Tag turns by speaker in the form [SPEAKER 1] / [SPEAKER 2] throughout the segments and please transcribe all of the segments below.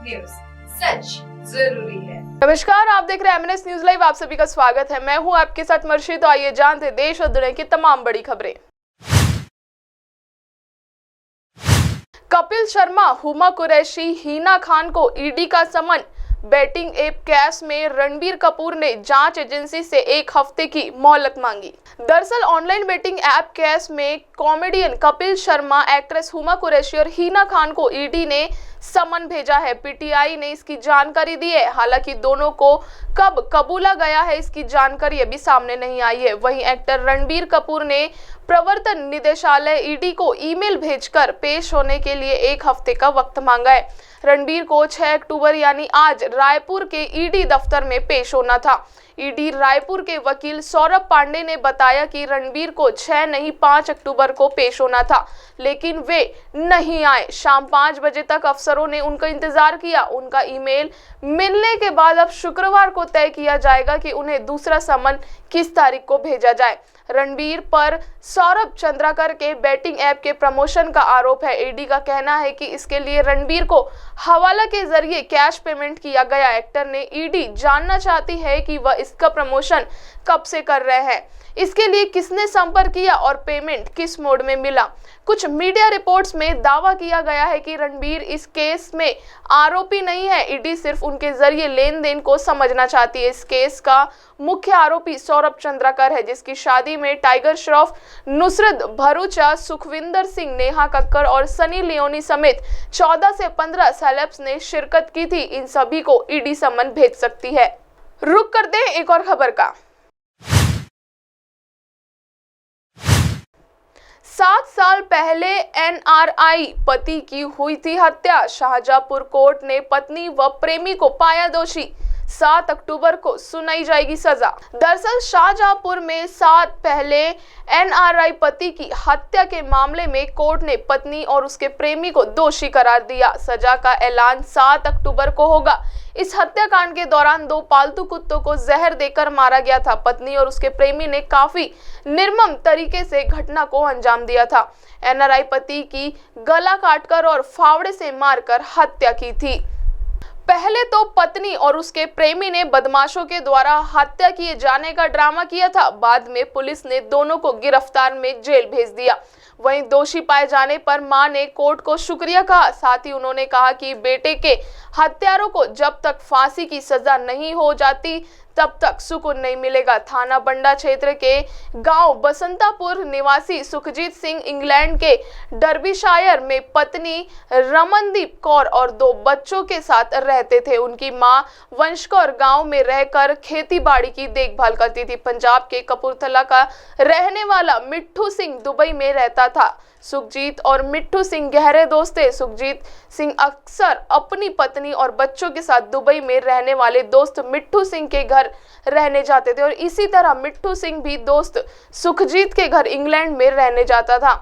[SPEAKER 1] News, सच जरूरी है।
[SPEAKER 2] नमस्कार, आप देख रहे हैं एमएनएस न्यूज लाइव। आप सभी का स्वागत है। मैं हूं आपके साथ मर्शी। तो आइए जानते हैं देश और दुनिया की तमाम बड़ी खबरें। कपिल शर्मा, हुमा कुरैशी, हिना खान को ईडी का समन। बैटिंग ऐप कैश में रणबीर कपूर ने जांच एजेंसी से 1 हफ्ते की मोहलत मांगी। दरअसल ऑनलाइन बेटिंग ऐप कैश में कॉमेडियन कपिल शर्मा, एक्ट्रेस हुमा कुरैशी और हिना खान को ईडी ने समन भेजा है। पीटीआई ने इसकी जानकारी दी है। हालांकि दोनों को कब कबूला गया है, इसकी जानकारी अभी सामने नहीं आई है। वहीं एक्टर रणबीर कपूर ने प्रवर्तन निदेशालय ईडी को ईमेल भेजकर पेश होने के लिए 1 हफ्ते का वक्त मांगा है। रणबीर को 6 अक्टूबर यानी आज रायपुर के ईडी दफ्तर में पेश होना था। ईडी रायपुर के वकील सौरभ पांडे ने बताया कि रणबीर को 6 नहीं 5 अक्टूबर को पेश होना था, लेकिन वे नहीं आए। शाम 5 बजे तक अफसरों ने उनका इंतजार किया। उनका ईमेल मिलने के बाद अब शुक्रवार को तय किया जाएगा कि उन्हें दूसरा समन किस तारीख को भेजा जाए। रणबीर पर सौरभ चंद्राकर के बैटिंग ऐप के प्रमोशन का आरोप है। ईडी का कहना है कि इसके लिए रणबीर को हवाला के जरिए कैश पेमेंट किया गया। एक्टर ने ईडी जानना चाहती है कि वह इसका प्रमोशन कब से कर रहे हैं, इसके लिए किसने संपर्क किया और पेमेंट किस मोड में मिला। कुछ मीडिया रिपोर्ट्स में दावा किया गया है कि रणबीर इस केस में आरोपी नहीं है। ईडी सिर्फ उनके जरिए लेन देन को समझना चाहती है। इस केस का मुख्य आरोपी सौरभ चंद्राकर है, जिसकी शादी में टाइगर श्रॉफ, नुसरत भरूचा, सुखविंदर सिंह, नेहा कक्कड़ और सनी लियोनी समेत 14 से 15 सेलेब्स ने शिरकत की थी। इन सभी को ईडी समन भेज सकती है। रुक करते हैं एक और खबर का। 7 साल पहले एनआरआई पति की हुई थी हत्या। शाहजहांपुर कोर्ट ने पत्नी व प्रेमी को पाया दोषी। 7 अक्टूबर को सुनाई जाएगी सजा। दरअसल शाहजहांपुर में 7 पहले एनआरआई पति की हत्या के मामले में कोर्ट ने पत्नी और उसके प्रेमी को दोषी करार दिया। सजा का ऐलान 7 अक्टूबर को होगा। इस हत्याकांड के दौरान 2 पालतू कुत्तों को जहर देकर मारा गया था। पत्नी और उसके प्रेमी ने काफी निर्मम तरीके से घटना को अंजाम दिया था। एनआरआई पति की गला काटकर और फावड़े से मारकर हत्या की थी। पहले तो पत्नी और उसके प्रेमी ने बदमाशों के द्वारा हत्या किए जाने का ड्रामा किया था। बाद में पुलिस ने दोनों को गिरफ्तार में जेल भेज दिया। वहीं दोषी पाए जाने पर मां ने कोर्ट को शुक्रिया कहा। साथ ही उन्होंने कहा कि बेटे के हत्यारों को जब तक फांसी की सजा नहीं हो जाती तब तक सुकून नहीं मिलेगा। थाना बंडा क्षेत्र के गांव बसंतापुर निवासी सुखजीत सिंह इंग्लैंड के डर्बीशायर में पत्नी रमनदीप कौर और 2 बच्चों के साथ रहते थे। उनकी मां वंशकौर गांव में रहकर खेती बाड़ी की देखभाल करती थी। पंजाब के कपूरथला का रहने वाला मिट्ठू सिंह दुबई में रहता था। सुखजीत और मिट्ठू सिंह गहरे दोस्त थे। सुखजीत सिंह अक्सर अपनी पत्नी और बच्चों के साथ दुबई में रहने वाले दोस्त मिट्ठू सिंह के घर रहने जाते थे और इसी तरह मिट्ठू सिंह भी दोस्त सुखजीत के घर इंग्लैंड में रहने जाता था।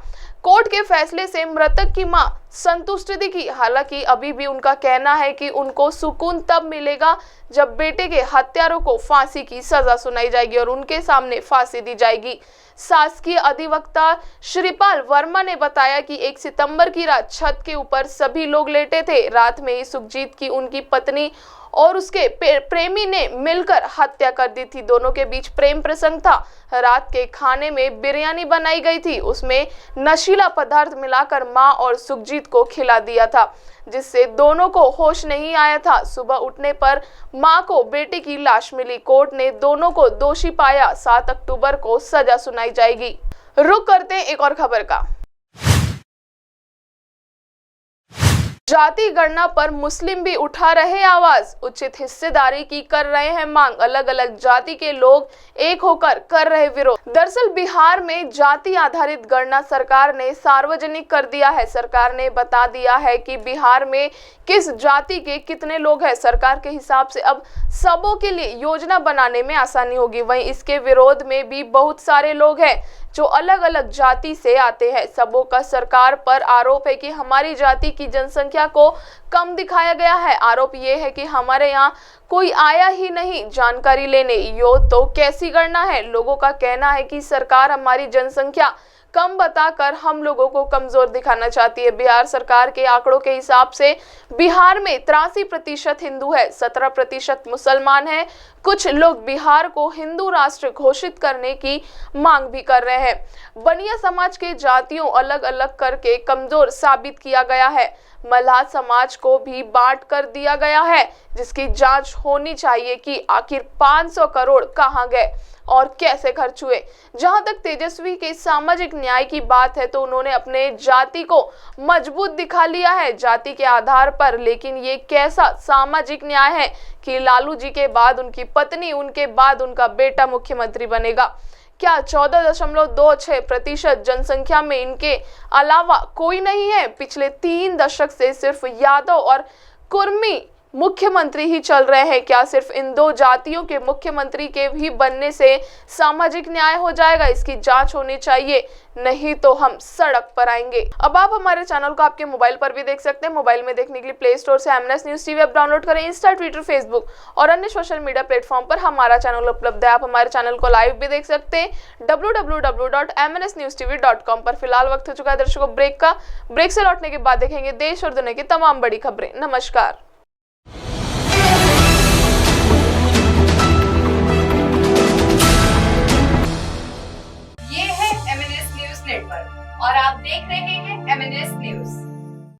[SPEAKER 2] कोर्ट के फैसले से मृतक की मां संतुष्ट थी। हालांकि अभी भी उनका कहना है कि उनको सुकून तब मिलेगा जब बेटे के हत्यारों को फांसी की सजा सुनाई जाएगी और उनके सामने फांसी दी जाएगी। शासकीय अधिवक्ता श्रीपाल वर्मा ने बताया कि 1 सितंबर की रात छत के ऊपर सभी लोग लेटे थे। रात में ही सुखजीत की उनकी पत्नी और उसके प्रेमी ने मिलकर हत्या कर दी थी। दोनों के बीच प्रेम प्रसंग था। रात के खाने में बिरयानी बनाई गई थी। उसमें नशीला पदार्थ मिलाकर मां और सुखजीत को खिला दिया था, जिससे दोनों को होश नहीं आया था। सुबह उठने पर मां को बेटे की लाश मिली। कोर्ट ने दोनों को दोषी पाया। 7 अक्टूबर को सजा सुनाई जाएगी। रुक करते हैं एक और खबर का। जाति गणना पर मुस्लिम भी उठा रहे आवाज। उचित हिस्सेदारी की कर रहे हैं मांग। अलग अलग जाति के लोग एक होकर कर रहे विरोध। दरअसल बिहार में जाति आधारित गणना सरकार ने सार्वजनिक कर दिया है। सरकार ने बता दिया है कि बिहार में किस जाति के कितने लोग हैं। सरकार के हिसाब से अब सबों के लिए योजना बनाने में आसानी होगी। वहीं इसके विरोध में भी बहुत सारे लोग हैं जो अलग अलग जाति से आते हैं। सबों का सरकार पर आरोप है कि हमारी जाति की जनसंख्या को कम दिखाया गया है। आरोप ये है कि हमारे यहाँ कोई आया ही नहीं जानकारी लेने। यो तो कैसी गणना है। लोगों का कहना है कि सरकार हमारी जनसंख्या कम बताकर हम लोगों को कमजोर दिखाना चाहती है। बिहार सरकार के आंकड़ों के हिसाब से बिहार में 83% हिंदू है, 17% मुसलमान है। कुछ लोग बिहार को हिंदू राष्ट्र घोषित करने की मांग भी कर रहे हैं। बनिया समाज के जातियों अलग अलग करके कमजोर साबित किया गया है। मल्लाह समाज को भी बांट कर दिया गया है, जिसकी जांच होनी चाहिए कि आखिर 500 करोड़ कहां गए और कैसे खर्च हुए। जहां तक तेजस्वी के सामाजिक न्याय की बात है तो उन्होंने अपने जाति को मजबूत दिखा लिया है जाति के आधार पर। लेकिन ये कैसा सामाजिक न्याय है कि लालू जी के बाद उनकी पत्नी, उनके बाद उनका बेटा मुख्यमंत्री बनेगा। क्या 14.26% जनसंख्या में इनके अलावा कोई नहीं है? पिछले 3 दशक से सिर्फ यादव और कुर्मी मुख्यमंत्री ही चल रहे हैं। क्या सिर्फ इन 2 जातियों के मुख्यमंत्री के भी बनने से सामाजिक न्याय हो जाएगा? इसकी जांच होनी चाहिए, नहीं तो हम सड़क पर आएंगे। अब आप हमारे चैनल को आपके मोबाइल पर भी देख सकते हैं। मोबाइल में देखने के लिए प्ले स्टोर से MNS news TV app download करें। इंस्टा, ट्विटर, फेसबुक और अन्य सोशल मीडिया प्लेटफॉर्म पर हमारा चैनल उपलब्ध है। आप हमारे चैनल को लाइव भी देख सकते हैं www.mnsnewstv.com पर। फिलहाल वक्त हो चुका है दर्शकों ब्रेक का। ब्रेक से लौटने के बाद देखेंगे देश और दुनिया की तमाम बड़ी खबरें। नमस्कार।